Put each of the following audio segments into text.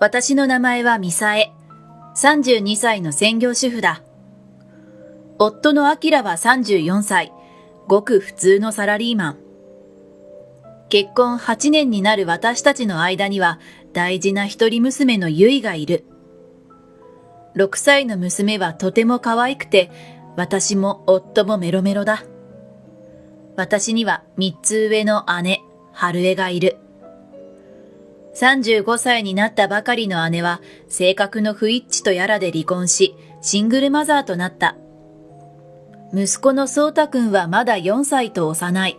私の名前はミサエ。32歳の専業主婦だ。夫のアキラは34歳。ごく普通のサラリーマン。結婚8年になる私たちの間には大事な一人娘のユイがいる。6歳の娘はとても可愛くて、私も夫もメロメロだ。私には3つ上の姉、春江がいる。35歳になったばかりの姉は性格の不一致とやらで離婚し、シングルマザーとなった。息子のそうたくんはまだ4歳と幼い。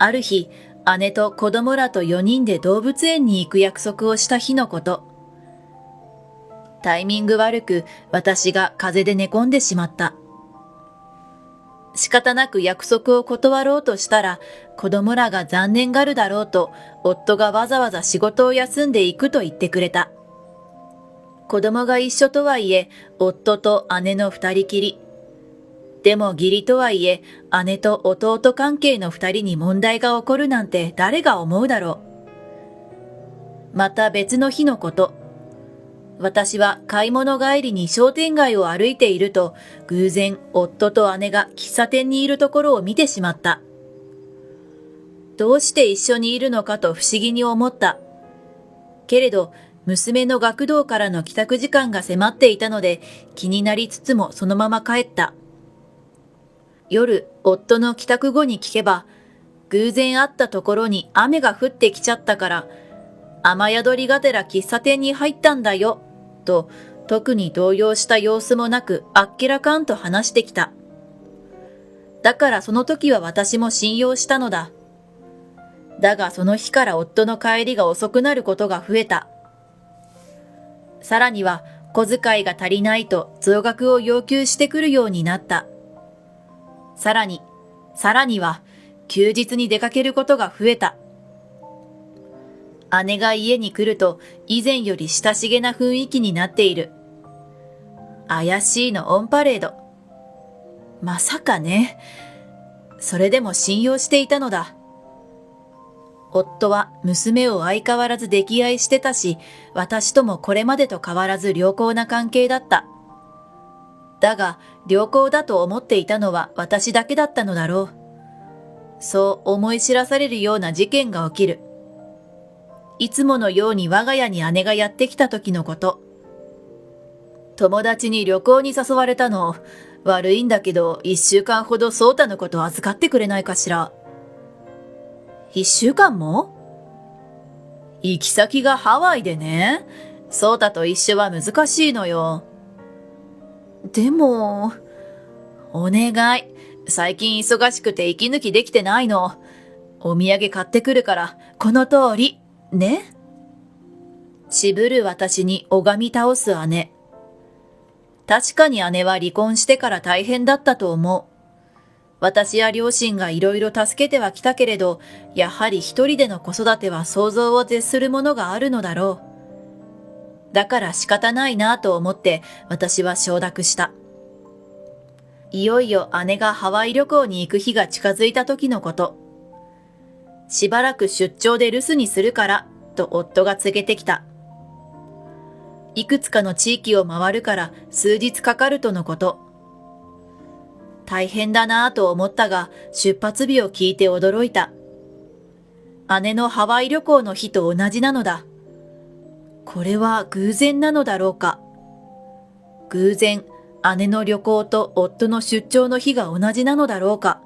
ある日、姉と子供らと4人で動物園に行く約束をした日のこと。タイミング悪く私が風邪で寝込んでしまった。仕方なく約束を断ろうとしたら、子供らが残念がるだろうと、夫がわざわざ仕事を休んでいくと言ってくれた。子供が一緒とはいえ、夫と姉の二人きり。でも義理とはいえ、姉と弟関係の二人に問題が起こるなんて誰が思うだろう。また別の日のこと。私は買い物帰りに商店街を歩いていると、偶然夫と姉が喫茶店にいるところを見てしまった。どうして一緒にいるのかと不思議に思った。けれど、娘の学童からの帰宅時間が迫っていたので、気になりつつもそのまま帰った。夜、夫の帰宅後に聞けば、偶然会ったところに雨が降ってきちゃったから、雨宿りがてら喫茶店に入ったんだよ、と特に動揺した様子もなくあっけらかんと話してきた。だからその時は私も信用したのだ。だがその日から夫の帰りが遅くなることが増えた。さらには小遣いが足りないと増額を要求してくるようになった。さらには休日に出かけることが増えた。姉が家に来ると以前より親しげな雰囲気になっている。怪しいのオンパレード。まさかね。それでも信用していたのだ。夫は娘を相変わらず溺愛してたし、私ともこれまでと変わらず良好な関係だった。だが良好だと思っていたのは私だけだったのだろう。そう思い知らされるような事件が起きる。いつものように我が家に姉がやってきた時のこと。友達に旅行に誘われたの。悪いんだけど、1週間ほどソータのこと預かってくれないかしら。1週間も？行き先がハワイでね。ソータと一緒は難しいのよ。でも、お願い。最近忙しくて息抜きできてないの。お土産買ってくるから、この通り。ね？渋る私に拝み倒す姉。確かに姉は離婚してから大変だったと思う。私や両親がいろいろ助けてはきたけれど、やはり一人での子育ては想像を絶するものがあるのだろう。だから仕方ないなぁと思って私は承諾した。いよいよ姉がハワイ旅行に行く日が近づいた時のこと。しばらく出張で留守にするから、と夫が告げてきた。いくつかの地域を回るから数日かかるとのこと。大変だなぁと思ったが、出発日を聞いて驚いた。姉のハワイ旅行の日と同じなのだ。これは偶然なのだろうか。偶然、姉の旅行と夫の出張の日が同じなのだろうか。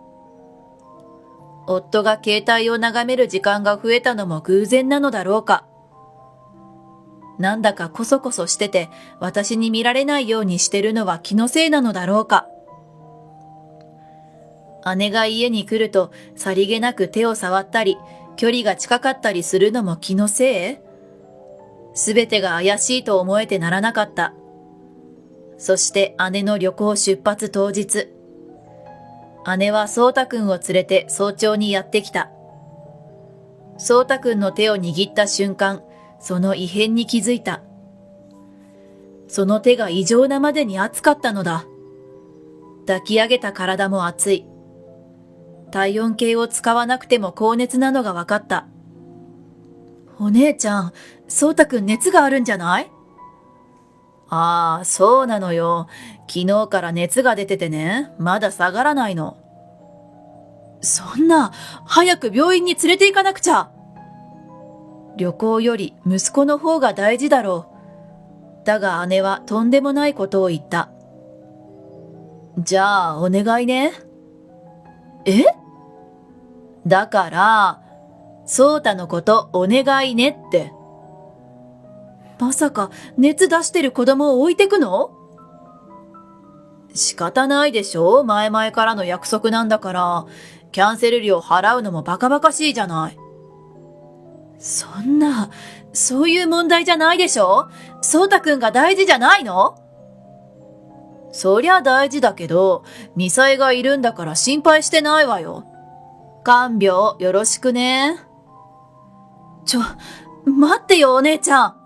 夫が携帯を眺める時間が増えたのも偶然なのだろうか。なんだかこそこそしてて私に見られないようにしてるのは気のせいなのだろうか。姉が家に来るとさりげなく手を触ったり距離が近かったりするのも気のせい？すべてが怪しいと思えてならなかった。そして姉の旅行出発当日。姉はそうたくんを連れて早朝にやってきた。そうたくんの手を握った瞬間、その異変に気づいた。その手が異常なまでに熱かったのだ。抱き上げた体も熱い。体温計を使わなくても高熱なのが分かった。お姉ちゃん、そうたくん熱があるんじゃない？ああ、そうなのよ。昨日から熱が出ててね、まだ下がらないの。そんな、早く病院に連れて行かなくちゃ。旅行より息子の方が大事だろう。だが姉はとんでもないことを言った。じゃあお願いね。え？だから、そうたのことお願いねって。まさか熱出してる子供を置いてくの？仕方ないでしょ？前々からの約束なんだから、キャンセル料払うのもバカバカしいじゃない。そんな、そういう問題じゃないでしょ？そうたくんが大事じゃないの？そりゃ大事だけど、2歳がいるんだから心配してないわよ。看病よろしくね。待ってよお姉ちゃん。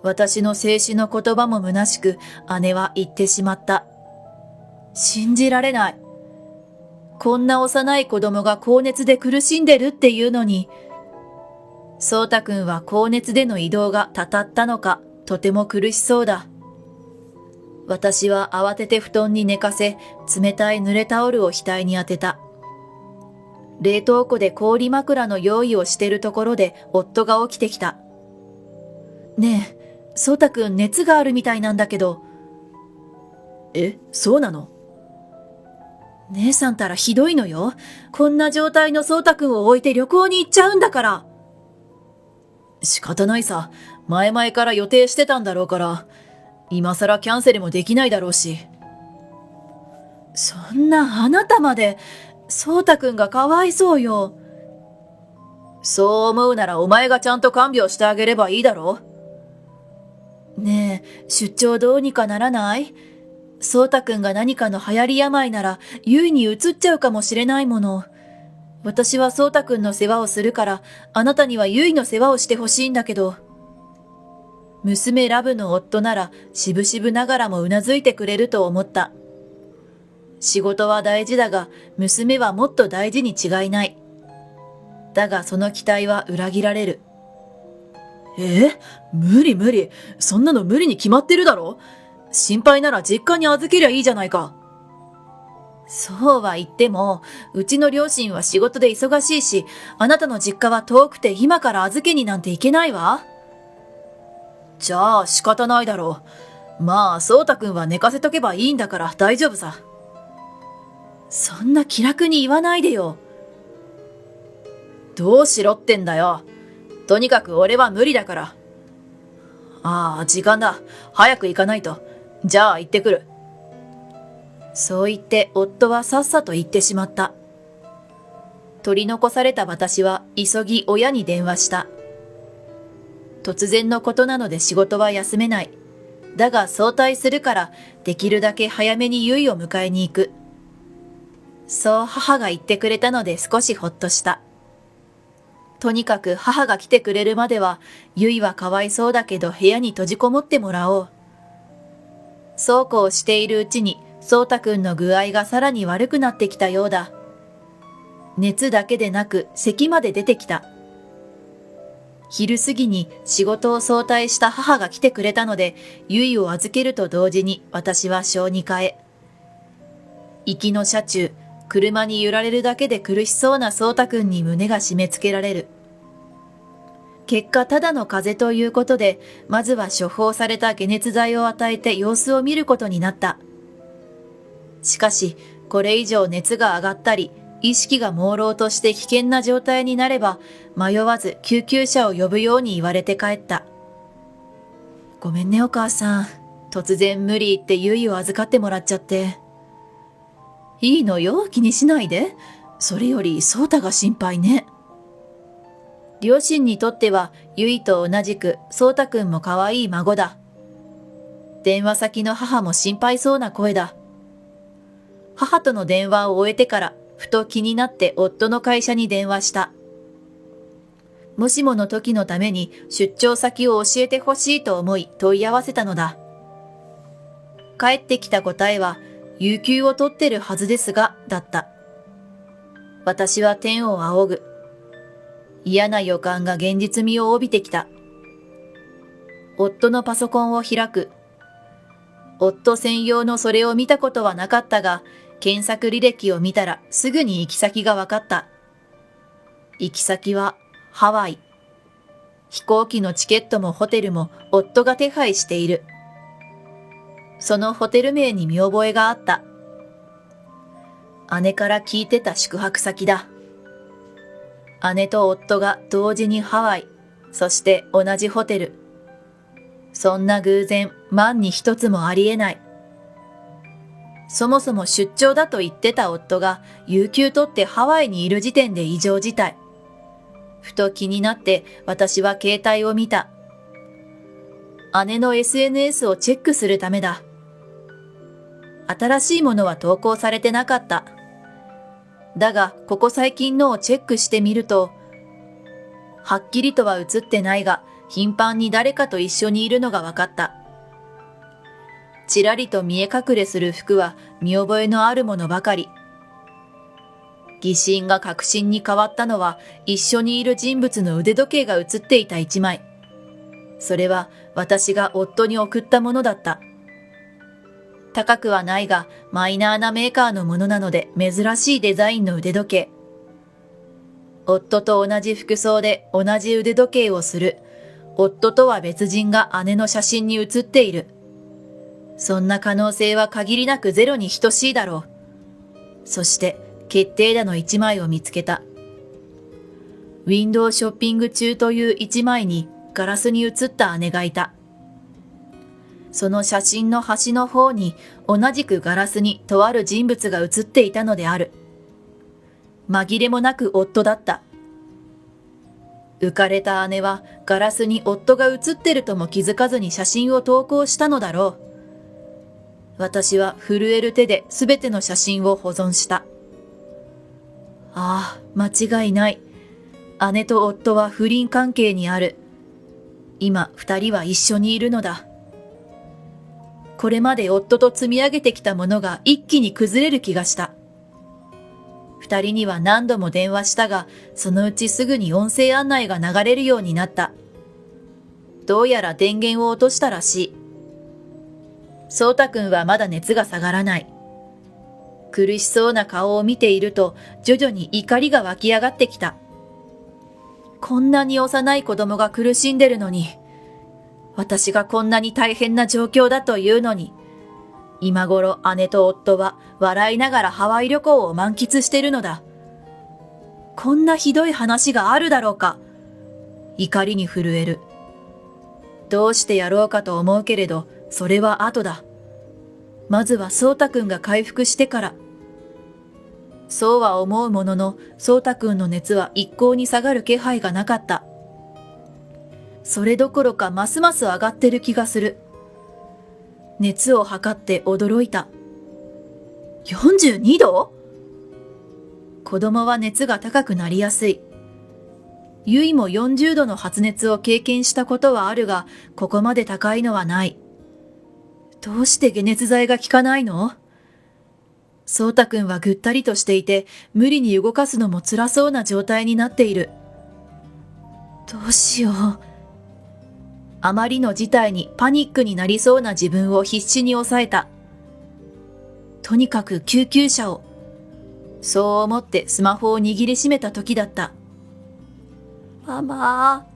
私の静止の言葉も虚しく、姉は言ってしまった。信じられない。こんな幼い子供が高熱で苦しんでるっていうのに、そうたくんは高熱での移動がたたったのか、とても苦しそうだ。私は慌てて布団に寝かせ、冷たい濡れタオルを額に当てた。冷凍庫で氷枕の用意をしてるところで夫が起きてきた。ねえ、そうたくん熱があるみたいなんだけど。え、そうなの？姉さんたらひどいのよ。こんな状態のそうたくんを置いて旅行に行っちゃうんだから。仕方ないさ。前々から予定してたんだろうから。今更キャンセルもできないだろうし。そんなあなたまで、そうたくんがかわいそうよ。そう思うならお前がちゃんと看病してあげればいいだろう。ねえ、出張どうにかならない？そうたくんが何かの流行り病なら、ゆいに移っちゃうかもしれないもの。私はそうたくんの世話をするから、あなたにはゆいの世話をしてほしいんだけど。娘ラブの夫なら、しぶしぶながらもうなずいてくれると思った。仕事は大事だが、娘はもっと大事に違いない。だがその期待は裏切られる。無理。そんなの無理に決まってるだろ。心配なら実家に預けりゃいいじゃないか。そうは言っても、うちの両親は仕事で忙しいし、あなたの実家は遠くて今から預けになんて行けないわ。じゃあ仕方ないだろう。まあ、そうたくんは寝かせとけばいいんだから大丈夫さ。そんな気楽に言わないでよ。どうしろってんだよ。とにかく俺は無理だから。ああ、時間だ。早く行かないと。じゃあ行ってくる。そう言って夫はさっさと行ってしまった。取り残された私は急ぎ親に電話した。突然のことなので仕事は休めない。だが早退するからできるだけ早めにゆいを迎えに行く。そう母が言ってくれたので少しほっとした。とにかく母が来てくれるまでは、ゆいはかわいそうだけど部屋に閉じこもってもらおう。そうこうしているうちに、そうたくんの具合がさらに悪くなってきたようだ。熱だけでなく咳まで出てきた。昼過ぎに仕事を早退した母が来てくれたので、ゆいを預けると同時に私は小児科へ。行きの車中、車に揺られるだけで苦しそうなそうたくんに胸が締め付けられる。結果ただの風邪ということで、まずは処方された解熱剤を与えて様子を見ることになった。しかし、これ以上熱が上がったり、意識が朦朧として危険な状態になれば、迷わず救急車を呼ぶように言われて帰った。ごめんねお母さん。突然無理言ってゆいを預かってもらっちゃって。いいのよ、気にしないで。それよりそうたが心配ね。両親にとってはゆいと同じくそうたくんも可愛い孫だ。電話先の母も心配そうな声だ。母との電話を終えてからふと気になって夫の会社に電話した。もしもの時のために出張先を教えてほしいと思い問い合わせたのだ。帰ってきた答えは、有給を取ってるはずですが、だった。私は天を仰ぐ。嫌な予感が現実味を帯びてきた。夫のパソコンを開く。夫専用のそれを見たことはなかったが、検索履歴を見たらすぐに行き先が分かった。行き先はハワイ。飛行機のチケットもホテルも夫が手配している。そのホテル名に見覚えがあった。姉から聞いてた宿泊先だ。姉と夫が同時にハワイ、そして同じホテル。そんな偶然、万に一つもありえない。そもそも出張だと言ってた夫が、有給取ってハワイにいる時点で異常事態。ふと気になって私は携帯を見た。姉の SNS をチェックするためだ。新しいものは投稿されてなかった。だが、ここ最近のをチェックしてみると、はっきりとは映ってないが、頻繁に誰かと一緒にいるのが分かった。ちらりと見え隠れする服は見覚えのあるものばかり。疑心が確信に変わったのは、一緒にいる人物の腕時計が映っていた一枚。それは私が夫に送ったものだった。高くはないが、マイナーなメーカーのものなので珍しいデザインの腕時計。夫と同じ服装で同じ腕時計をする。夫とは別人が姉の写真に写っている。そんな可能性は限りなくゼロに等しいだろう。そして決定打の一枚を見つけた。ウィンドウショッピング中という一枚にガラスに写った姉がいた。その写真の端の方に同じくガラスにとある人物が写っていたのである。紛れもなく夫だった。浮かれた姉はガラスに夫が写ってるとも気づかずに写真を投稿したのだろう。私は震える手で全ての写真を保存した。ああ、間違いない。姉と夫は不倫関係にある。今二人は一緒にいるのだ。これまで夫と積み上げてきたものが一気に崩れる気がした。二人には何度も電話したが、そのうちすぐに音声案内が流れるようになった。どうやら電源を落としたらしい。そうたくんはまだ熱が下がらない。苦しそうな顔を見ていると、徐々に怒りが湧き上がってきた。こんなに幼い子供が苦しんでるのに、私がこんなに大変な状況だというのに、今頃姉と夫は笑いながらハワイ旅行を満喫してるのだ。こんなひどい話があるだろうか。怒りに震える。どうしてやろうかと思うけれど、それは後だ。まずはそうたくんが回復してから。そうは思うものの、そうたくんの熱は一向に下がる気配がなかった。それどころかますます上がってる気がする。熱を測って驚いた。42度？子供は熱が高くなりやすい。ゆいも40度の発熱を経験したことはあるが、ここまで高いのはない。どうして解熱剤が効かないの？そうたくんはぐったりとしていて、無理に動かすのも辛そうな状態になっている。どうしよう。あまりの事態にパニックになりそうな自分を必死に抑えた。とにかく救急車を。そう思ってスマホを握りしめた時だった。ママ。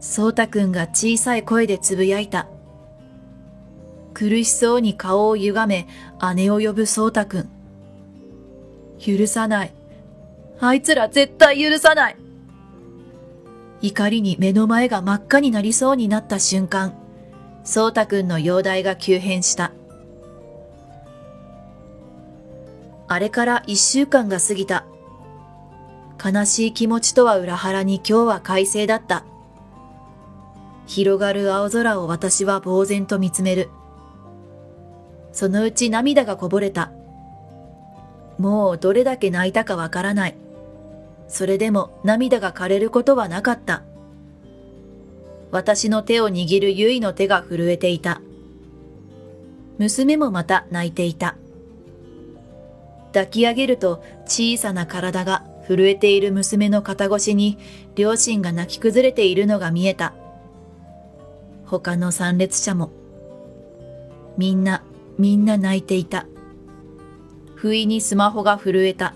そうたくんが小さい声でつぶやいた。苦しそうに顔を歪め、姉を呼ぶそうたくん。許さない。あいつら絶対許さない。怒りに目の前が真っ赤になりそうになった瞬間、そうたくんの容体が急変した。あれから1週間が過ぎた。悲しい気持ちとは裏腹に今日は快晴だった。広がる青空を私は呆然と見つめる。そのうち涙がこぼれた。もうどれだけ泣いたかわからない。それでも涙が枯れることはなかった。私の手を握るゆいの手が震えていた。娘もまた泣いていた。抱き上げると小さな体が震えている娘の肩越しに両親が泣き崩れているのが見えた。他の参列者も、みんな泣いていた。不意にスマホが震えた。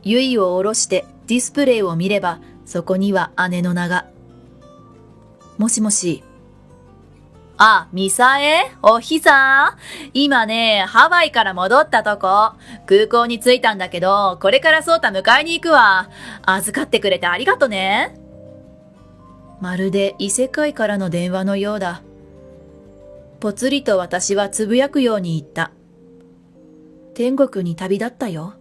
ゆいを下ろしてディスプレイを見れば、そこには姉の名が。もしもし。あ、ミサエ？おひさ？今ね、ハワイから戻ったとこ。空港に着いたんだけど、これからソータ迎えに行くわ。預かってくれてありがとね。まるで異世界からの電話のようだ。ぽつりと私はつぶやくように言った。天国に旅立ったよ。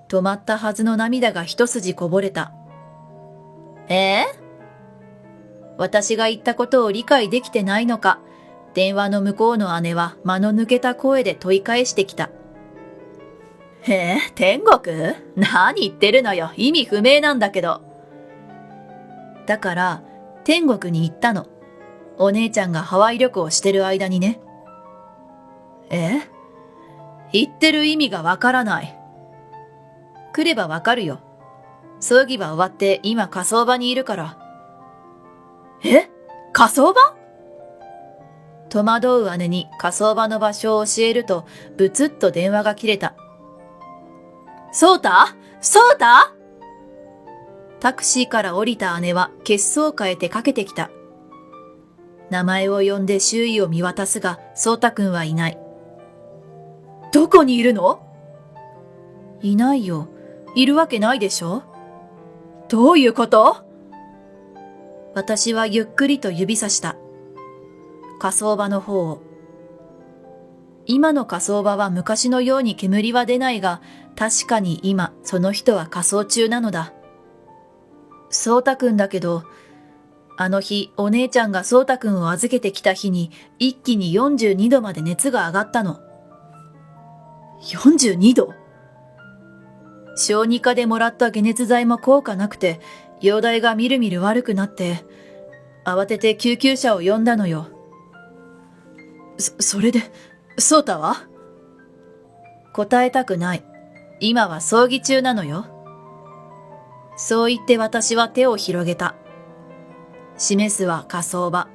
止まったはずの涙が一筋こぼれた。私が言ったことを理解できてないのか、電話の向こうの姉は間の抜けた声で問い返してきた。天国？何言ってるのよ。意味不明なんだけど。だから、天国に行ったの。お姉ちゃんがハワイ旅行してる間にね。言ってる意味がわからない。来ればわかるよ。葬儀は終わって今火葬場にいるから。火葬場？戸惑う姉に火葬場の場所を教えると、ブツッと電話が切れた。ソータ？タクシーから降りた姉は血相を変えてかけてきた。名前を呼んで周囲を見渡すが、ソータくんはいない。どこにいるの？いないよ。いるわけないでしょ？どういうこと？私はゆっくりと指さした。火葬場の方を。今の火葬場は昔のように煙は出ないが、確かに今、その人は火葬中なのだ。ソータくんだけど、あの日、お姉ちゃんがソータくんを預けてきた日に、一気に42度まで熱が上がったの。42度？小児科でもらった解熱剤も効果なくて、容体がみるみる悪くなって、慌てて救急車を呼んだのよ。それで、ソータは？答えたくない。今は葬儀中なのよ。そう言って私は手を広げた。示すは火葬場。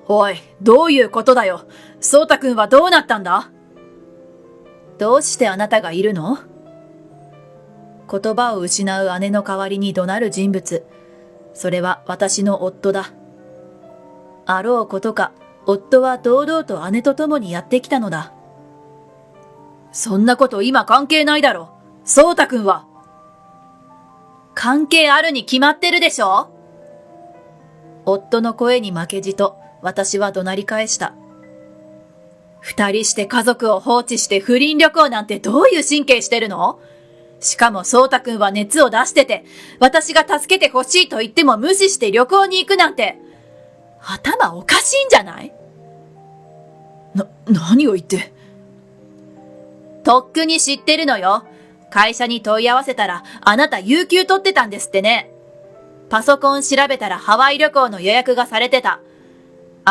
おい、どういうことだよ。ソータくんはどうなったんだ？どうしてあなたがいるの？言葉を失う姉の代わりに怒鳴る人物。それは私の夫だ。あろうことか、夫は堂々と姉と共にやってきたのだ。そんなこと今関係ないだろ。ソータくんは。関係あるに決まってるでしょ？夫の声に負けじと私は怒鳴り返した。二人して家族を放置して不倫旅行なんてどういう神経してるの？しかもソータくんは熱を出してて、私が助けてほしいと言っても無視して旅行に行くなんて、頭おかしいんじゃない？何を言って。とっくに知ってるのよ。会社に問い合わせたら、あなた有給取ってたんですってね。パソコン調べたらハワイ旅行の予約がされてた。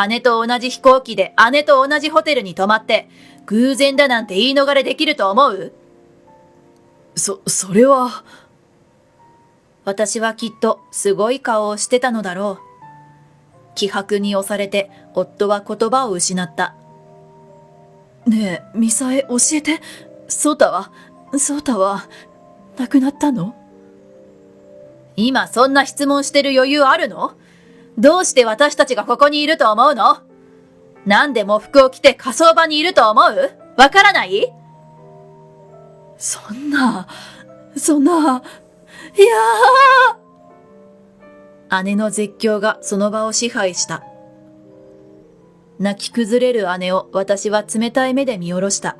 姉と同じ飛行機で姉と同じホテルに泊まって、偶然だなんて言い逃れできると思う？それは。私はきっとすごい顔をしてたのだろう。気迫に押されて夫は言葉を失った。ねえ、ミサエ教えて。ソータは亡くなったの？今そんな質問してる余裕あるの？どうして私たちがここにいると思うの？なんで喪服を着て火葬場にいると思う？わからない？そんな、いやー。姉の絶叫がその場を支配した。泣き崩れる姉を私は冷たい目で見下ろした。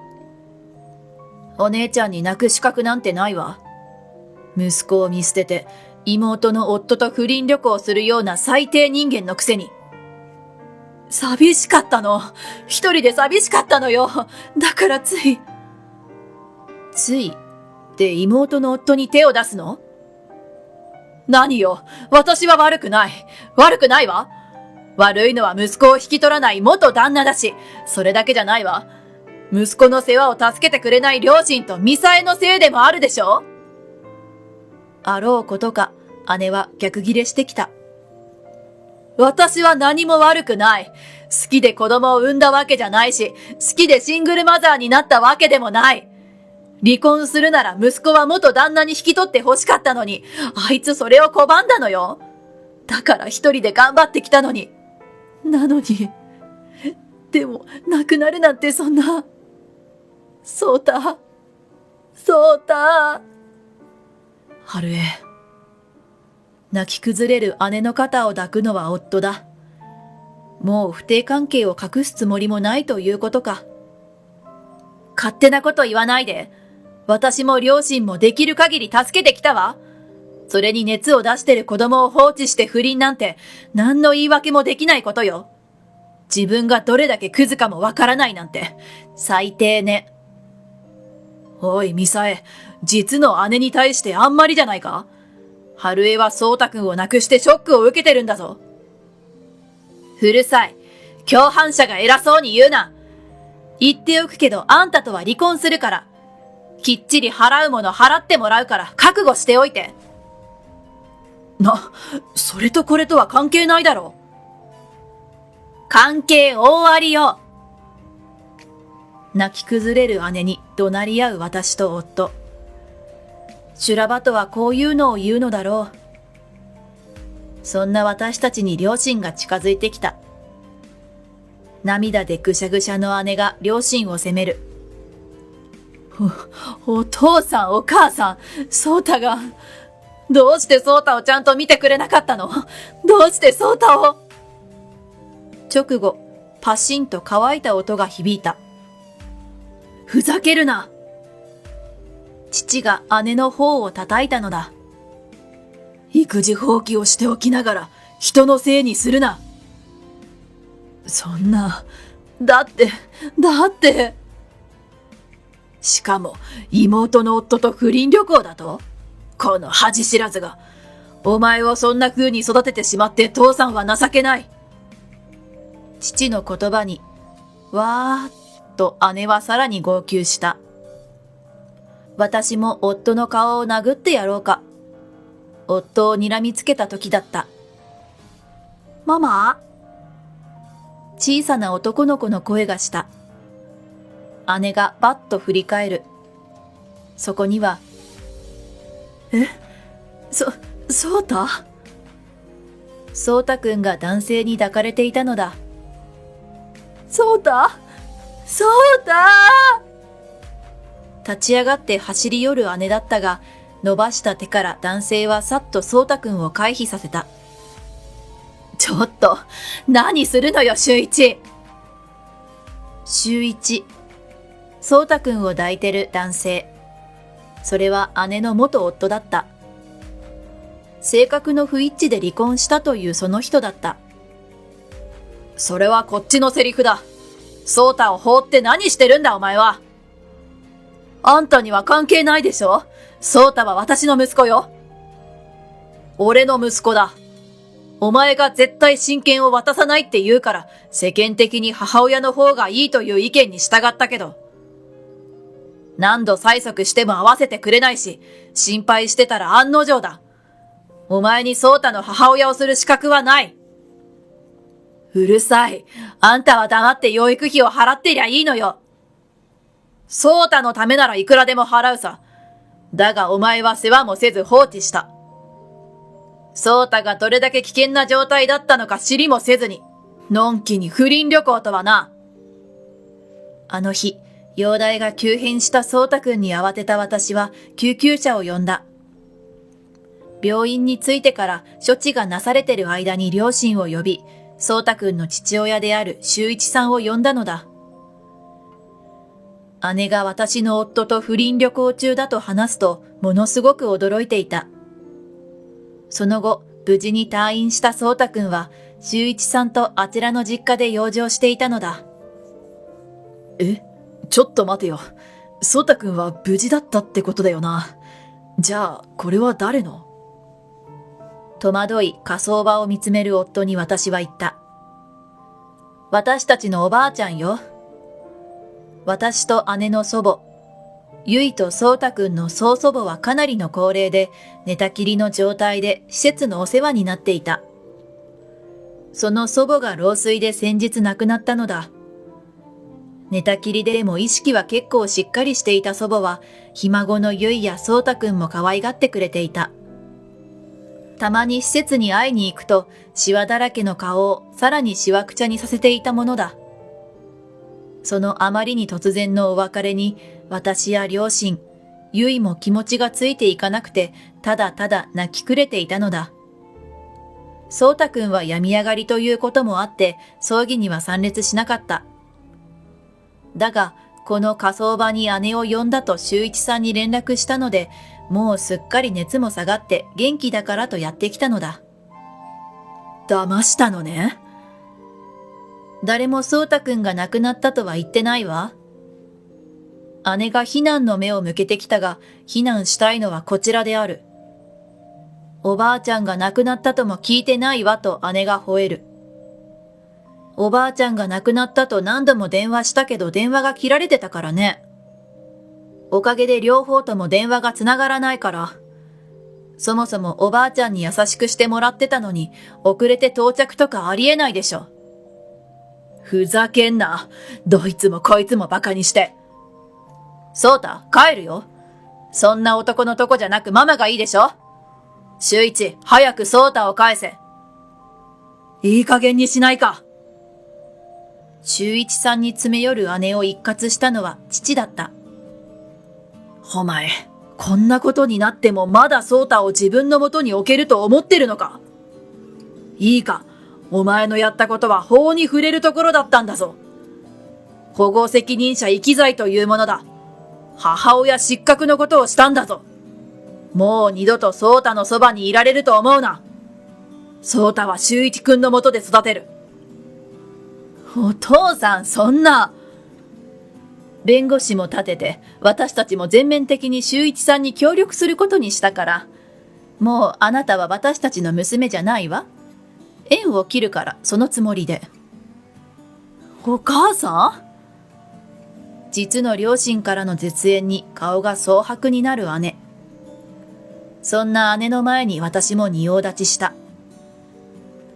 お姉ちゃんに泣く資格なんてないわ。息子を見捨てて妹の夫と不倫旅行するような最低人間のくせに。寂しかったの。一人で寂しかったのよ。だからついって妹の夫に手を出すの？何よ、私は悪くないわ。悪いのは息子を引き取らない元旦那だし、それだけじゃないわ。息子の世話を助けてくれない両親とミサエのせいでもあるでしょ。あろうことか、姉は逆ギレしてきた。私は何も悪くない。好きで子供を産んだわけじゃないし、好きでシングルマザーになったわけでもない。離婚するなら息子は元旦那に引き取って欲しかったのに、あいつそれを拒んだのよ。だから一人で頑張ってきたのに。なのに、でも亡くなるなんてそんな。そうた。春江。泣き崩れる姉の肩を抱くのは夫だ。もう不貞関係を隠すつもりもないということか。勝手なこと言わないで。私も両親もできる限り助けてきたわ。それに熱を出してる子供を放置して不倫なんて何の言い訳もできないことよ。自分がどれだけクズかもわからないなんて最低ね。おいミサエ、実の姉に対してあんまりじゃないか。春江は蒼太くんを亡くしてショックを受けてるんだぞ。うるさい。共犯者が偉そうに言うな。言っておくけどあんたとは離婚するから。きっちり払うもの払ってもらうから覚悟しておいて。それとこれとは関係ないだろう。関係大ありよ。泣き崩れる姉に怒鳴り合う私と夫。修羅場とはこういうのを言うのだろう。そんな私たちに両親が近づいてきた。涙でぐしゃぐしゃの姉が両親を責める。お父さんお母さん、ソータが、どうしてソータをちゃんと見てくれなかったの？どうしてソータを？直後、パシンと乾いた音が響いた。ふざけるな！父が姉の方を叩いたのだ。育児放棄をしておきながら人のせいにするな。そんな、だって。しかも妹の夫と不倫旅行だと？この恥知らずが。お前をそんな風に育ててしまって父さんは情けない。父の言葉に、わーっと姉はさらに号泣した。私も夫の顔を殴ってやろうか。夫を睨みつけた時だった。ママ？小さな男の子の声がした。姉がバッと振り返る。そこには、そうた？そうたくんが男性に抱かれていたのだ。そうた立ち上がって走り寄る姉だったが、伸ばした手から男性はさっとそうたくんを回避させた。ちょっと、何するのよ、秀一。秀一。そうたくんを抱いてる男性。それは姉の元夫だった。性格の不一致で離婚したというその人だった。それはこっちのセリフだ。そうたを放って何してるんだお前は。あんたには関係ないでしょ。そうたは私の息子よ。俺の息子だ。お前が絶対親権を渡さないって言うから世間的に母親の方がいいという意見に従ったけど、何度催促しても会わせてくれないし、心配してたら案の定だ。お前にそうたの母親をする資格はない。うるさい。あんたは黙って養育費を払ってりゃいいのよ。そうたのためならいくらでも払うさ。だがお前は世話もせず放置した。そうたがどれだけ危険な状態だったのか知りもせずに、のんきに不倫旅行とはな。あの日、容体が急変したそうたくんに慌てた私は救急車を呼んだ。病院に着いてから処置がなされてる間に両親を呼び、そうたくんの父親である修一さんを呼んだのだ。姉が私の夫と不倫旅行中だと話すと、ものすごく驚いていた。その後、無事に退院したそうたくんは、修一さんとあちらの実家で養生していたのだ。ちょっと待てよ。そうたくんは無事だったってことだよな。じゃあ、これは誰の？戸惑い、火葬場を見つめる夫に私は言った。私たちのおばあちゃんよ。私と姉の祖母、ゆいとそうたくんの曽祖母はかなりの高齢で、寝たきりの状態で施設のお世話になっていた。その祖母が老衰で先日亡くなったのだ。寝たきりでも意識は結構しっかりしていた祖母は、ひ孫のゆいやそうたくんも可愛がってくれていた。たまに施設に会いに行くと、シワだらけの顔をさらにシワくちゃにさせていたものだ。そのあまりに突然のお別れに、私や両親、ゆいも気持ちがついていかなくて、ただただ泣きくれていたのだ。そうたくんは病み上がりということもあって、葬儀には参列しなかった。だが、この火葬場に姉を呼んだと修一さんに連絡したので、もうすっかり熱も下がって元気だからとやってきたのだ。騙したのね。誰もそうたくんが亡くなったとは言ってないわ。姉が非難の目を向けてきたが、非難したいのはこちらである。おばあちゃんが亡くなったとも聞いてないわと姉が吠える。おばあちゃんが亡くなったと何度も電話したけど電話が切られてたからね。おかげで両方とも電話がつながらないから。そもそもおばあちゃんに優しくしてもらってたのに、遅れて到着とかありえないでしょ。ふざけんな。どいつもこいつもバカにして。そうた、帰るよ。そんな男のとこじゃなくママがいいでしょ。修一、早くそうたを返せ。いい加減にしないか。修一さんに詰め寄る姉を一括したのは父だった。お前、こんなことになってもまだそうたを自分のもとに置けると思ってるのか。いいか、お前のやったことは法に触れるところだったんだぞ。保護責任者遺棄罪というものだ。母親失格のことをしたんだぞ。もう二度とそうたのそばにいられると思うな。そうたは修一くんのもとで育てる。お父さん、そんな。弁護士も立てて、私たちも全面的に修一さんに協力することにしたから、もうあなたは私たちの娘じゃないわ。縁を切るからそのつもりで。お母さん？実の両親からの絶縁に顔が蒼白になる姉。そんな姉の前に私も仁王立ちした。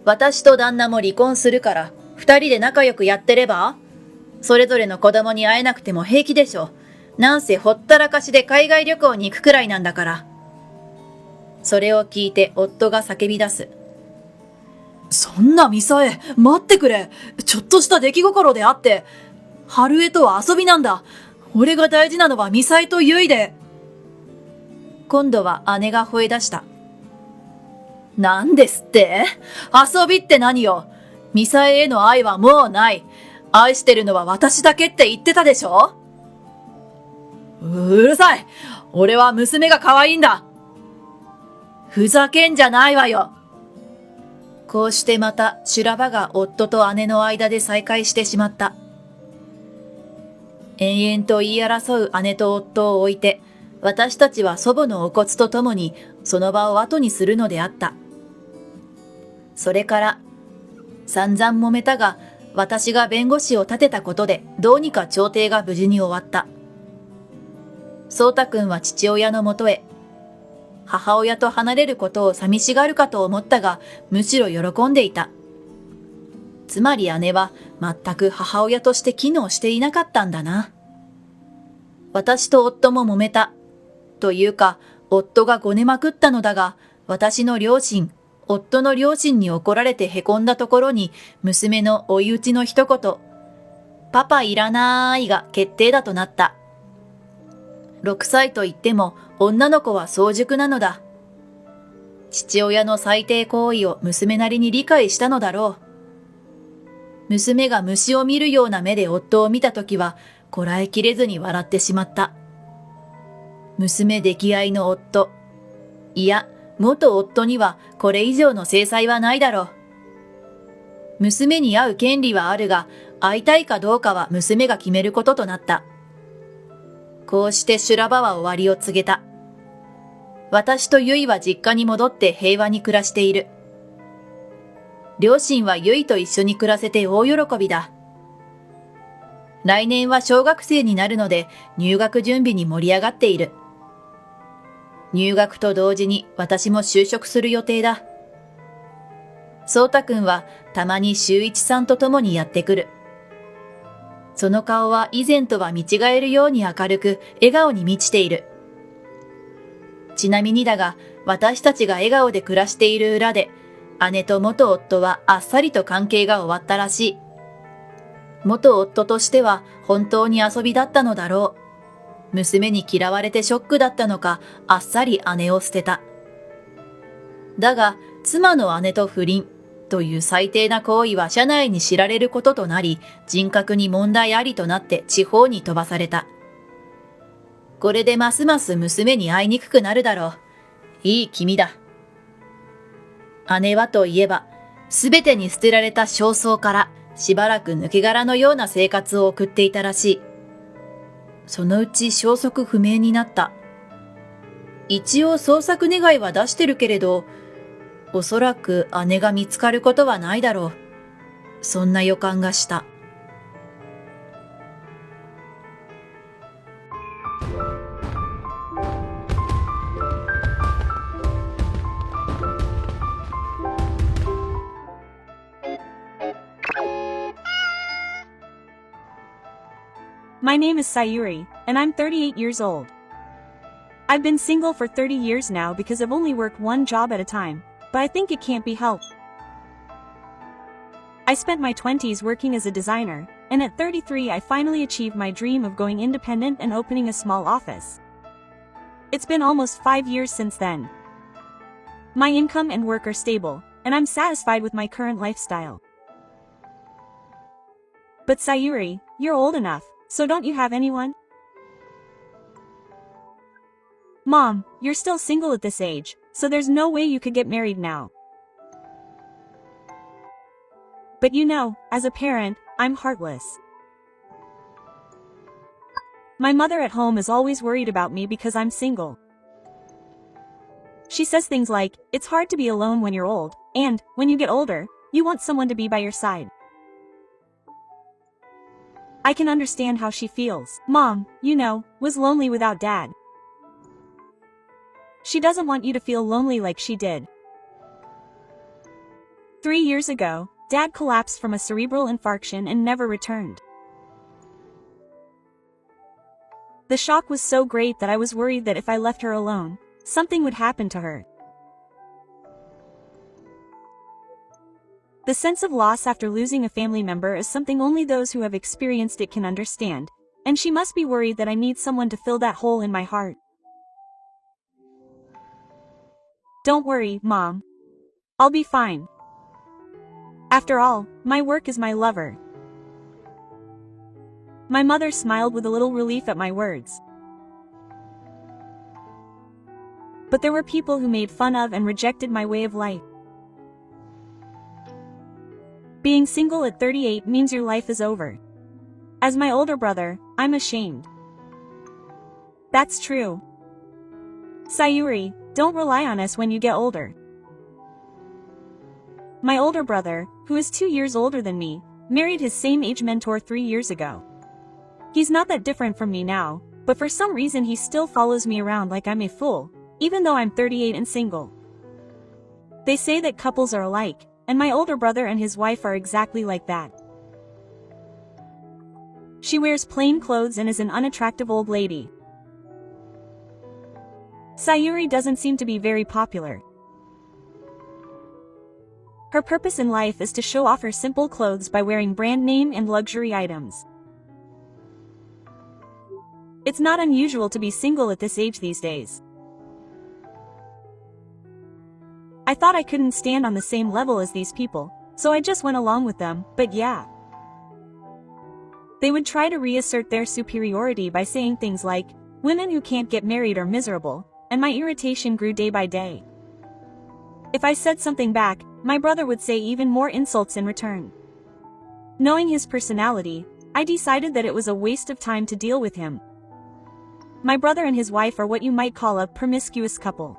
私と旦那も離婚するから、二人で仲良くやってれば？それぞれの子供に会えなくても平気でしょ。なんせほったらかしで海外旅行に行くくらいなんだから。それを聞いて夫が叫び出す。そんなミサエ、待ってくれ。ちょっとした出来心であって。春江とは遊びなんだ。俺が大事なのはミサエとユイで。今度は姉が吠え出した。なんですって？遊びって何よ。ミサエへの愛はもうない。愛してるのは私だけって言ってたでしょ？うるさい。俺は娘が可愛いんだ。ふざけんじゃないわよ。こうしてまた修羅場が夫と姉の間で再会してしまった。延々と言い争う姉と夫を置いて、私たちは祖母のお骨とともにその場を後にするのであった。それから散々揉めたが、私が弁護士を立てたことでどうにか調停が無事に終わった。そうたくんは父親のもとへ。母親と離れることを寂しがるかと思ったが、むしろ喜んでいた。つまり姉は全く母親として機能していなかったんだな。私と夫も揉めた。というか、夫がごねまくったのだが、私の両親、夫の両親に怒られてへこんだところに、娘の追い打ちの一言、パパいらないが決定だとなった。6歳と言っても女の子は早熟なのだ。父親の最低行為を娘なりに理解したのだろう。娘が虫を見るような目で夫を見たときは、こらえきれずに笑ってしまった。娘溺愛の夫。いや、元夫にはこれ以上の制裁はないだろう。娘に会う権利はあるが、会いたいかどうかは娘が決めることとなった。こうして修羅場は終わりを告げた。私とゆいは実家に戻って平和に暮らしている。両親はゆいと一緒に暮らせて大喜びだ。来年は小学生になるので入学準備に盛り上がっている。入学と同時に私も就職する予定だ。そうたくんはたまに修一さんと共にやってくる。その顔は以前とは見違えるように明るく笑顔に満ちている。ちなみにだが、私たちが笑顔で暮らしている裏で、姉と元夫はあっさりと関係が終わったらしい。元夫としては本当に遊びだったのだろう。娘に嫌われてショックだったのか、あっさり姉を捨てた。だが、妻の姉と不倫という最低な行為は社内に知られることとなり、人格に問題ありとなって地方に飛ばされた。これでますます娘に会いにくくなるだろう。いい気味だ。姉はといえば、すべてに捨てられた焦燥からしばらく抜け殻のような生活を送っていたらしい。そのうち消息不明になった。一応捜索願いは出してるけれど、おそらく姉が見つかることはないだろう。そんな予感がした。My name is Sayuri, and I'm 38 years old. I've been single for 30 years now because I've only worked one job at a time, but I think it can't be helped. I spent my 20s working as a designer, and at 33 I finally achieved my dream of going independent and opening a small office. It's been almost 5 years since then. My income and work are stable, and I'm satisfied with my current lifestyle. But Sayuri, you're old enough. So don't you have anyone? Mom, you're still single at this age, so there's no way you could get married now. But you know, as a parent, I'm heartless. My mother at home is always worried about me because I'm single. She says things like, it's hard to be alone when you're old, and, when you get older, you want someone to be by your side. I can understand how she feels. Mom, you know, was lonely without Dad. She doesn't want you to feel lonely like she did. 3 years ago, Dad collapsed from a cerebral infarction and never returned. The shock was so great that I was worried that if I left her alone, something would happen to her. The sense of loss after losing a family member is something only those who have experienced it can understand, and she must be worried that I need someone to fill that hole in my heart. Don't worry, Mom. I'll be fine. After all, my work is my lover. My mother smiled with a little relief at my words. But there were people who made fun of and rejected my way of life. Being single at 38 means your life is over. As my older brother, I'm ashamed. That's true. Sayuri, don't rely on us when you get older. My older brother, who is 2 years older than me, married his same age mentor 3 years ago. He's not that different from me now, but for some reason he still follows me around like I'm a fool, even though I'm 38 and single. They say that couples are alike, and my older brother and his wife are exactly like that. She wears plain clothes and is an unattractive old lady. Sayuri doesn't seem to be very popular. Her purpose in life is to show off her simple clothes by wearing brand name and luxury items. It's not unusual to be single at this age these days. I thought I couldn't stand on the same level as these people, so I just went along with them, but yeah. They would try to reassert their superiority by saying things like, women who can't get married are miserable, and my irritation grew day by day. If I said something back, my brother would say even more insults in return. Knowing his personality, I decided that it was a waste of time to deal with him. My brother and his wife are what you might call a promiscuous couple.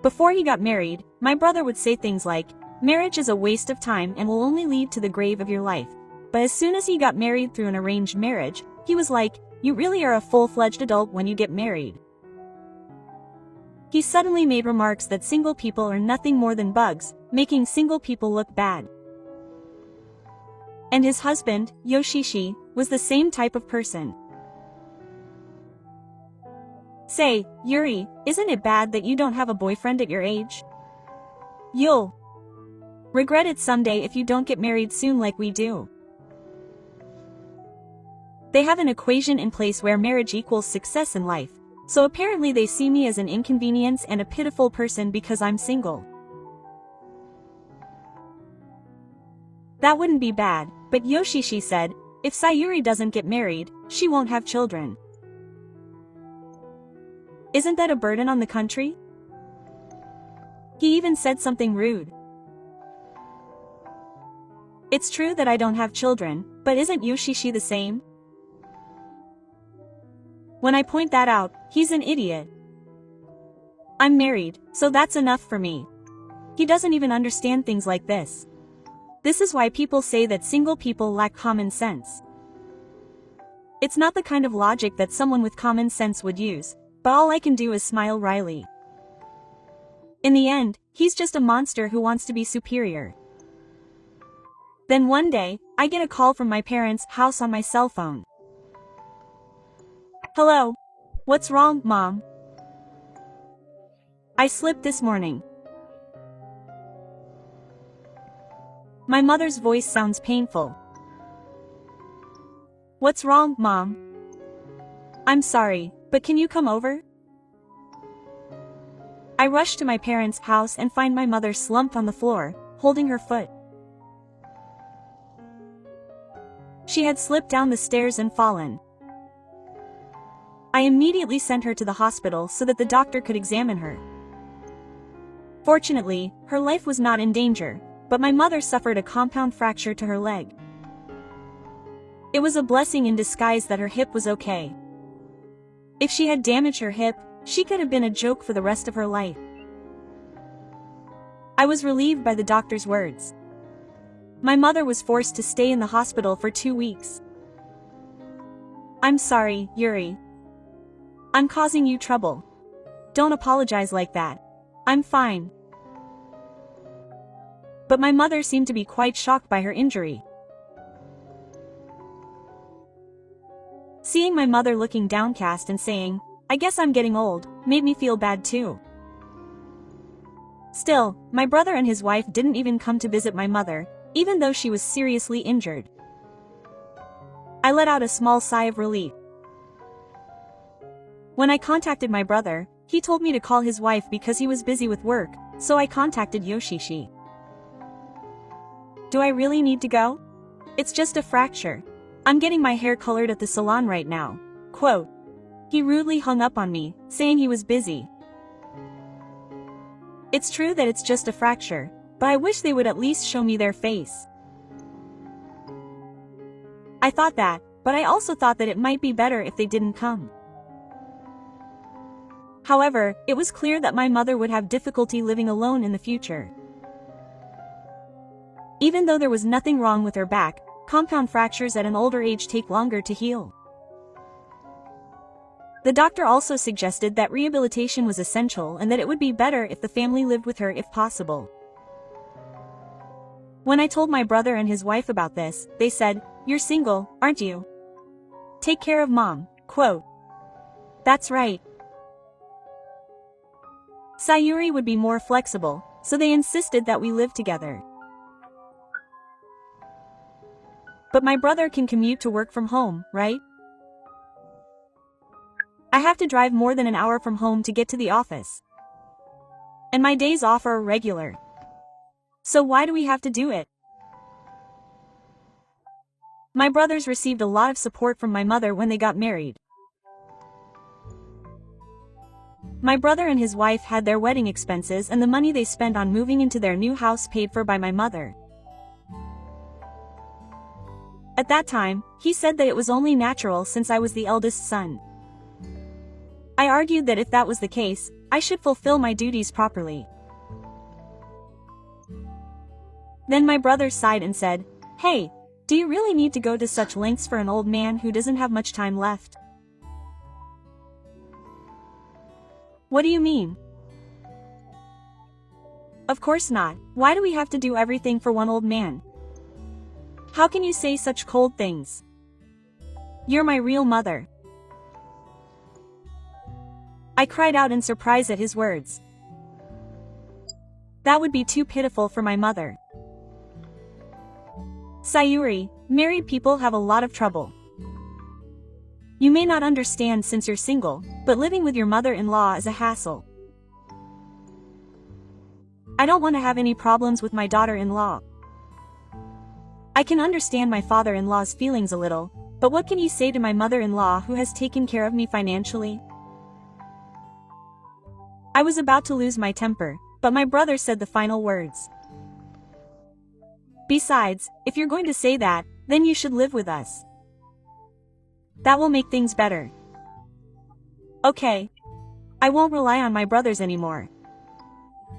Before he got married, my brother would say things like, marriage is a waste of time and will only lead to the grave of your life. But as soon as he got married through an arranged marriage, he was like, you really are a full-fledged adult when you get married. He suddenly made remarks that single people are nothing more than bugs, making single people look bad. And his husband, Yoshishi, was the same type of person. Say, Yuri, isn't it bad that you don't have a boyfriend at your age? You'll regret it someday if you don't get married soon like we do. They have an equation in place where marriage equals success in life, so apparently they see me as an inconvenience and a pitiful person because I'm single. That wouldn't be bad, but Yoshishi said, if Sayuri doesn't get married, she won't have children. Isn't that a burden on the country? He even said something rude. It's true that I don't have children, but isn't Yoshishi the same? When I point that out, he's an idiot. I'm married, so that's enough for me. He doesn't even understand things like this. This is why people say that single people lack common sense. It's not the kind of logic that someone with common sense would use, but all I can do is smile wryly. In the end, he's just a monster who wants to be superior. Then one day, I get a call from my parents' house on my cell phone. Hello. What's wrong, Mom? I slipped this morning. My mother's voice sounds painful. What's wrong, Mom? I'm sorry, but can you come over? I rush to my parents' house and find my mother slumped on the floor, holding her foot. She had slipped down the stairs and fallen. I immediately sent her to the hospital so that the doctor could examine her. Fortunately, her life was not in danger, but my mother suffered a compound fracture to her leg. It was a blessing in disguise that her hip was okay. If she had damaged her hip, she could have been a joke for the rest of her life. I was relieved by the doctor's words. My mother was forced to stay in the hospital for 2 weeks. I'm sorry, Yuri. I'm causing you trouble. Don't apologize like that. I'm fine. But my mother seemed to be quite shocked by her injury. Seeing my mother looking downcast and saying, I guess I'm getting old, made me feel bad too. Still, my brother and his wife didn't even come to visit my mother, even though she was seriously injured. I let out a small sigh of relief. When I contacted my brother, he told me to call his wife because he was busy with work, so I contacted Yoshishi. Do I really need to go? It's just a fracture. I'm getting my hair colored at the salon right now. Quote. He rudely hung up on me, saying he was busy. It's true that it's just a fracture, but I wish they would at least show me their face. I thought that, but I also thought that it might be better if they didn't come. However, it was clear that my mother would have difficulty living alone in the future. Even though there was nothing wrong with her back, compound fractures at an older age take longer to heal. The doctor also suggested that rehabilitation was essential and that it would be better if the family lived with her if possible. When I told my brother and his wife about this, they said, "You're single, aren't you? Take care of Mom." Quote. That's right. Sayuri would be more flexible, so they insisted that we live together. But my brother can commute to work from home, right? I have to drive more than an hour from home to get to the office. And my days off are irregular. So why do we have to do it? My brothers received a lot of support from my mother when they got married. My brother and his wife had their wedding expenses and the money they spent on moving into their new house paid for by my mother. At that time, he said that it was only natural since I was the eldest son. I argued that if that was the case, I should fulfill my duties properly. Then my brother sighed and said, "Hey, do you really need to go to such lengths for an old man who doesn't have much time left?" What do you mean? Of course not. Why do we have to do everything for one old man? How can you say such cold things? You're my real mother. I cried out in surprise at his words. That would be too pitiful for my mother. Sayuri, married people have a lot of trouble. You may not understand since you're single, but living with your mother-in-law is a hassle. I don't want to have any problems with my daughter-in-law. I can understand my father-in-law's feelings a little, but what can you say to my mother-in-law who has taken care of me financially? I was about to lose my temper, but my brother said the final words. Besides, if you're going to say that, then you should live with us. That will make things better. Okay. I won't rely on my brothers anymore.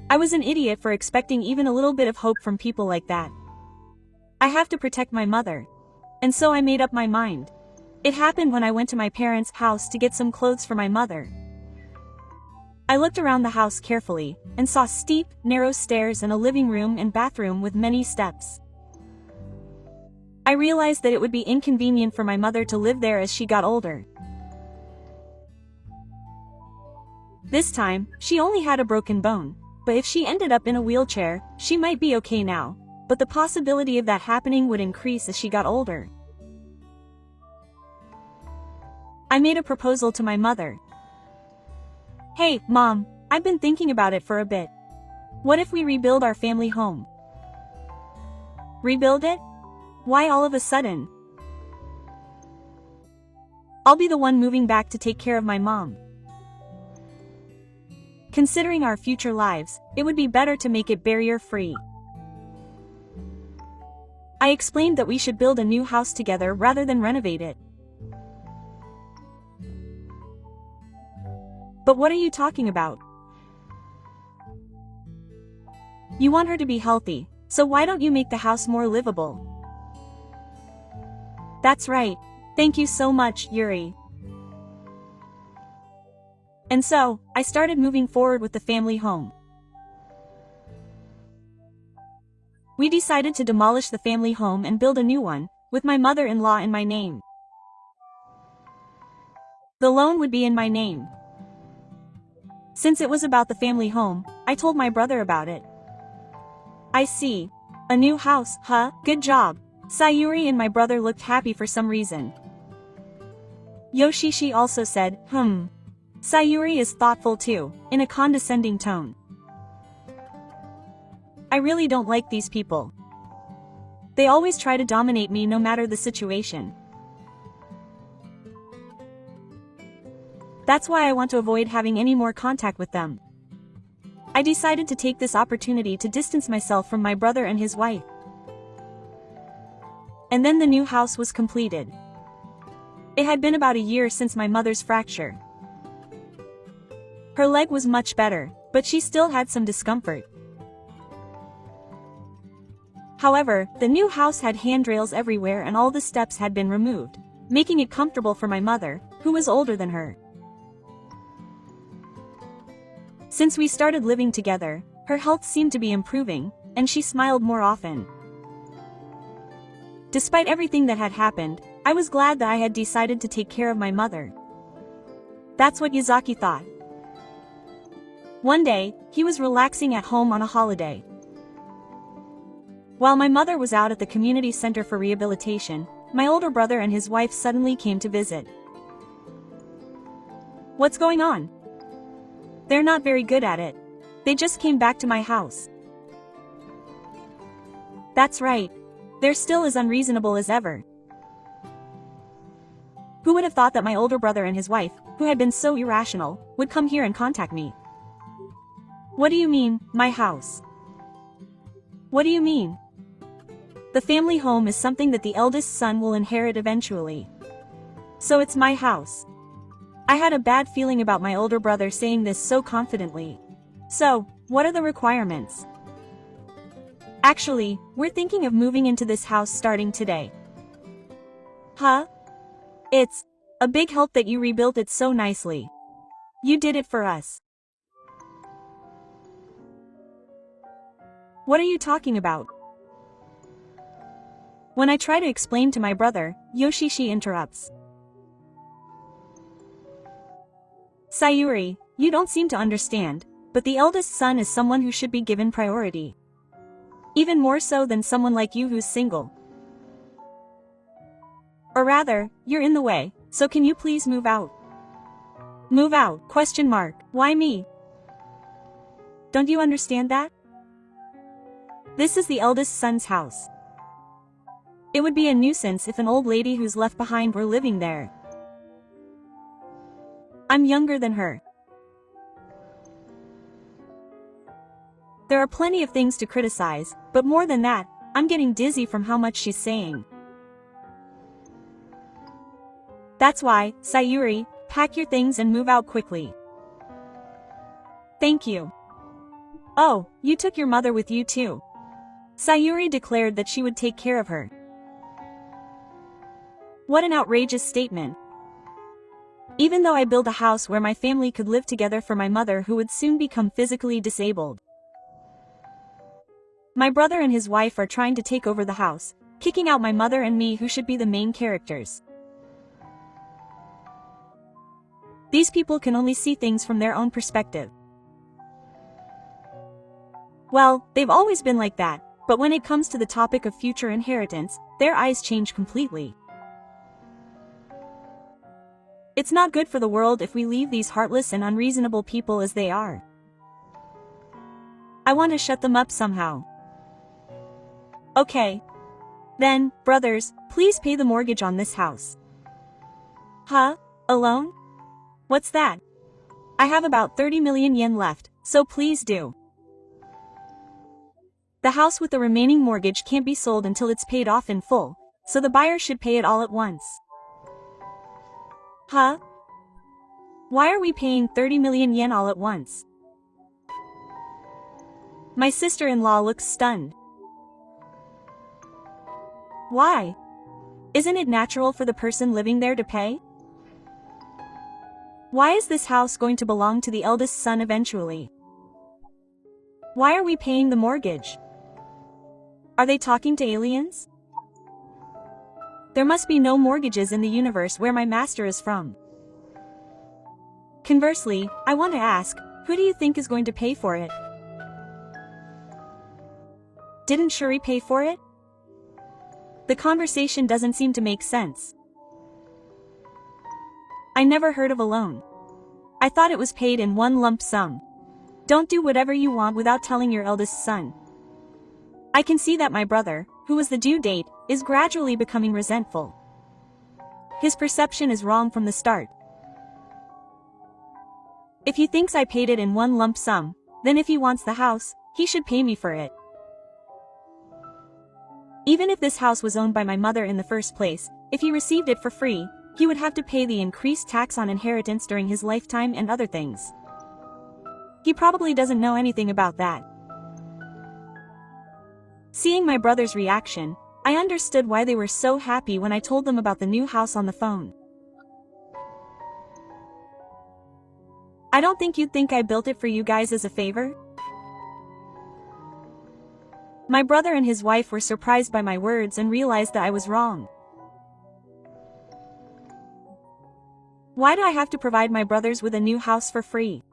I was an idiot for expecting even a little bit of hope from people like that. I have to protect my mother. And so I made up my mind. It happened when I went to my parents' house to get some clothes for my mother. I looked around the house carefully, and saw steep, narrow stairs and a living room and bathroom with many steps. I realized that it would be inconvenient for my mother to live there as she got older. This time, she only had a broken bone, but if she ended up in a wheelchair, she might be okay now, but the possibility of that happening would increase as she got older. I made a proposal to my mother. Hey, Mom, I've been thinking about it for a bit. What if we rebuild our family home? Rebuild it? Why all of a sudden? I'll be the one moving back to take care of my mom. Considering our future lives, it would be better to make it barrier-free. I explained that we should build a new house together rather than renovate it. But what are you talking about? You want her to be healthy, so why don't you make the house more livable? That's right. Thank you so much, Yuri. And so, I started moving forward with the family home. We decided to demolish the family home and build a new one, with my mother-in-law in my name. The loan would be in my name. Since it was about the family home, I told my brother about it. I see. A new house, huh? Good job. Sayuri and my brother looked happy for some reason. Yoshishi also said, Sayuri is thoughtful too, in a condescending tone. I really don't like these people. They always try to dominate me no matter the situation. That's why I want to avoid having any more contact with them. I decided to take this opportunity to distance myself from my brother and his wife. And then the new house was completed. It had been about a year since my mother's fracture. Her leg was much better, but she still had some discomfort. However, the new house had handrails everywhere and all the steps had been removed, making it comfortable for my mother, who was older than her. Since we started living together, her health seemed to be improving, and she smiled more often. Despite everything that had happened, I was glad that I had decided to take care of my mother. That's what Yazaki thought. One day, he was relaxing at home on a holiday. While my mother was out at the community center for rehabilitation, my older brother and his wife suddenly came to visit. What's going on? They're not very good at it. They just came back to my house. That's right. They're still as unreasonable as ever. Who would have thought that my older brother and his wife, who had been so irrational, would come here and contact me? What do you mean, my house? What do you mean? The family home is something that the eldest son will inherit eventually. So it's my house. I had a bad feeling about my older brother saying this so confidently. So, what are the requirements? Actually, we're thinking of moving into this house starting today. Huh? It's a big help that you rebuilt it so nicely. You did it for us. What are you talking about? When I try to explain to my brother, Yoshishi interrupts. Sayuri, you don't seem to understand, but the eldest son is someone who should be given priority. Even more so than someone like you who's single. Or rather, you're in the way, so can you please move out? Move out? ? Why me? Don't you understand that? This is the eldest son's house. It would be a nuisance if an old lady who's left behind were living there. I'm younger than her. There are plenty of things to criticize, but more than that, I'm getting dizzy from how much she's saying. That's why, Sayuri, pack your things and move out quickly. Thank you. Oh, you took your mother with you too. Sayuri declared that she would take care of her. What an outrageous statement. Even though I build a house where my family could live together for my mother who would soon become physically disabled. My brother and his wife are trying to take over the house, kicking out my mother and me who should be the main characters. These people can only see things from their own perspective. Well, they've always been like that, but when it comes to the topic of future inheritance, their eyes change completely. It's not good for the world if we leave these heartless and unreasonable people as they are. I want to shut them up somehow. Okay. Then, brothers, please pay the mortgage on this house. Huh? Alone? What's that? I have about 30 million yen left, so please do. The house with the remaining mortgage can't be sold until it's paid off in full, so the buyer should pay it all at once. Huh? Why are we paying 30 million yen all at once? My sister-in-law looks stunned. Why? Isn't it natural for the person living there to pay? Why is this house going to belong to the eldest son eventually? Why are we paying the mortgage? Are they talking to aliens? There must be no mortgages in the universe where my master is from. Conversely, I want to ask, who do you think is going to pay for it? Didn't Shuri pay for it? The conversation doesn't seem to make sense. I never heard of a loan. I thought it was paid in one lump sum. Don't do whatever you want without telling your eldest son. I can see that my brother, who was the due date, is gradually becoming resentful. His perception is wrong from the start. If he thinks I paid it in one lump sum, then if he wants the house, he should pay me for it. Even if this house was owned by my mother in the first place, if he received it for free, he would have to pay the increased tax on inheritance during his lifetime and other things. He probably doesn't know anything about that. Seeing my brother's reaction, I understood why they were so happy when I told them about the new house on the phone. I don't think you'd think I built it for you guys as a favor. My brother and his wife were surprised by my words and realized that I was wrong. Why do I have to provide my brothers with a new house for free?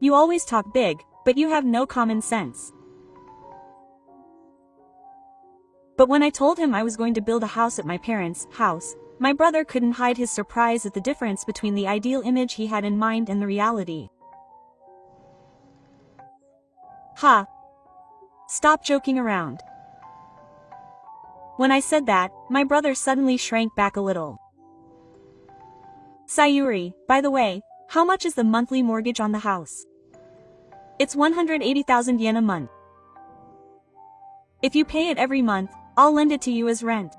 You always talk big, but you have no common sense. But when I told him I was going to build a house at my parents' house, my brother couldn't hide his surprise at the difference between the ideal image he had in mind and the reality. Ha! Stop joking around. When I said that, my brother suddenly shrank back a little. Sayuri, by the way, how much is the monthly mortgage on the house? It's 180,000 yen a month. If you pay it every month, I'll lend it to you as rent.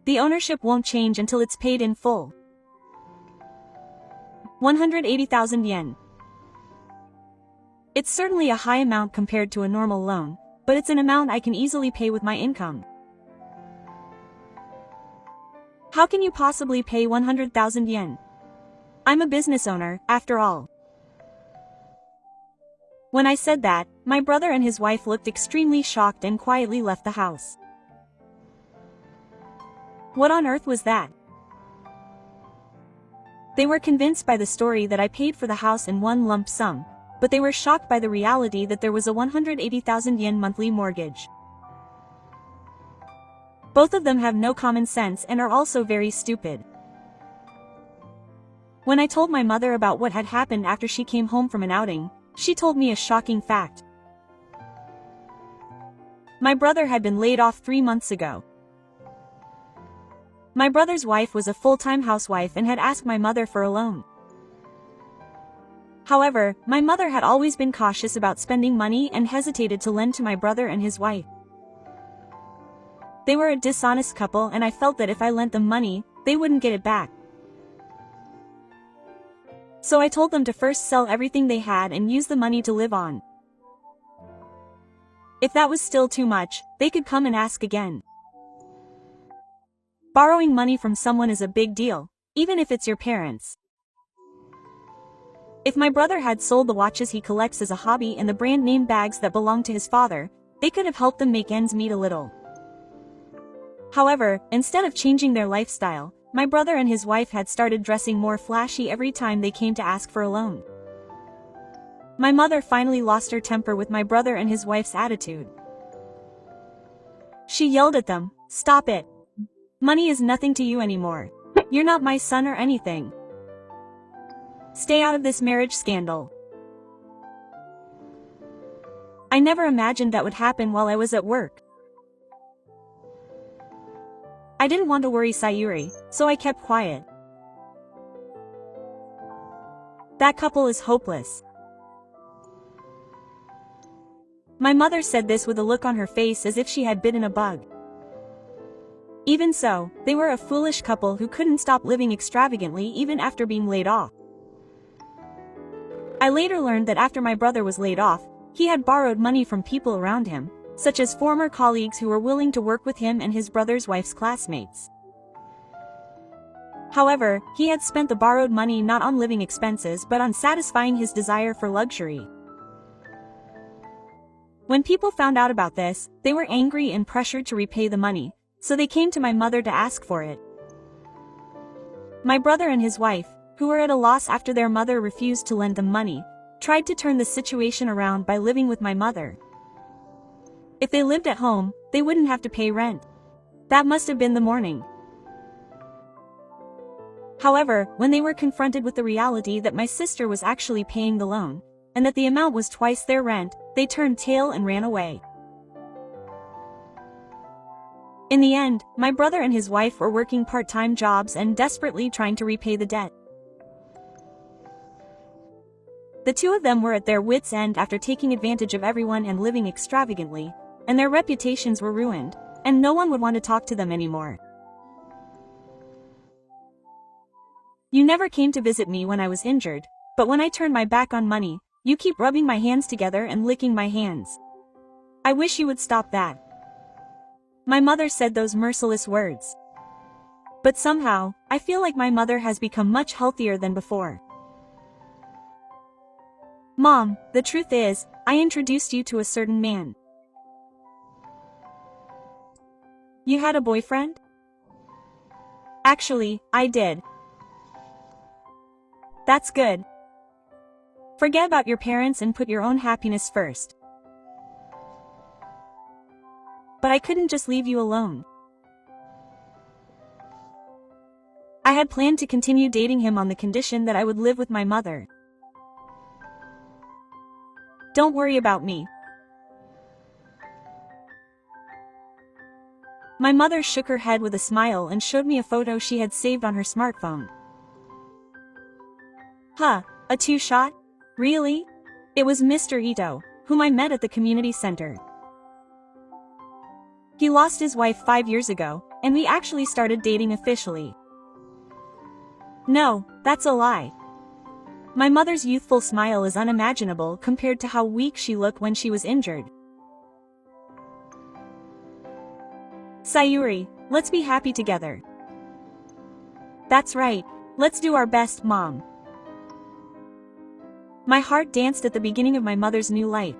The ownership won't change until it's paid in full. 180,000 yen. It's certainly a high amount compared to a normal loan, but it's an amount I can easily pay with my income. How can you possibly pay 100,000 yen? I'm a business owner, after all. When I said that, my brother and his wife looked extremely shocked and quietly left the house. What on earth was that? They were convinced by the story that I paid for the house in one lump sum, but they were shocked by the reality that there was a 180,000 yen monthly mortgage. Both of them have no common sense and are also very stupid. When I told my mother about what had happened after she came home from an outing, she told me a shocking fact. My brother had been laid off 3 months ago. My brother's wife was a full-time housewife and had asked my mother for a loan. However, my mother had always been cautious about spending money and hesitated to lend to my brother and his wife. They were a dishonest couple and I felt that if I lent them money, they wouldn't get it back. So I told them to first sell everything they had and use the money to live on. If that was still too much, they could come and ask again. Borrowing money from someone is a big deal, even if it's your parents. If my brother had sold the watches he collects as a hobby and the brand name bags that belong to his father, they could have helped them make ends meet a little. However, instead of changing their lifestyle, my brother and his wife had started dressing more flashy every time they came to ask for a loan. My mother finally lost her temper with my brother and his wife's attitude. She yelled at them, "Stop it! Money is nothing to you anymore. You're not my son or anything. Stay out of this marriage scandal." I never imagined that would happen while I was at work. I didn't want to worry Sayuri, so I kept quiet. That couple is hopeless. My mother said this with a look on her face as if she had bitten a bug. Even so, they were a foolish couple who couldn't stop living extravagantly even after being laid off. I later learned that after my brother was laid off, he had borrowed money from people around him, such as former colleagues who were willing to work with him and his brother's wife's classmates. However, he had spent the borrowed money not on living expenses but on satisfying his desire for luxury. When people found out about this, they were angry and pressured to repay the money, so they came to my mother to ask for it. My brother and his wife, who were at a loss after their mother refused to lend them money, tried to turn the situation around by living with my mother. If they lived at home, they wouldn't have to pay rent. That must have been the morning. However, when they were confronted with the reality that my sister was actually paying the loan, and that the amount was twice their rent, they turned tail and ran away. In the end, my brother and his wife were working part-time jobs and desperately trying to repay the debt. The two of them were at their wits' end after taking advantage of everyone and living extravagantly, and their reputations were ruined, and no one would want to talk to them anymore. You never came to visit me when I was injured, but when I turned my back on money, you keep rubbing my hands together and licking my hands. I wish you would stop that. My mother said those merciless words. But somehow, I feel like my mother has become much healthier than before. Mom, the truth is, I introduced you to a certain man. You had a boyfriend? Actually, I did. That's good. Forget about your parents and put your own happiness first. But I couldn't just leave you alone. I had planned to continue dating him on the condition that I would live with my mother. Don't worry about me. My mother shook her head with a smile and showed me a photo she had saved on her smartphone. Huh, a two-shot? Really? It was Mr. Ito, whom I met at the community center. He lost his wife 5 years ago, and we actually started dating officially. No, that's a lie. My mother's youthful smile is unimaginable compared to how weak she looked when she was injured. Sayuri, let's be happy together. That's right, let's do our best, Mom. My heart danced at the beginning of my mother's new life.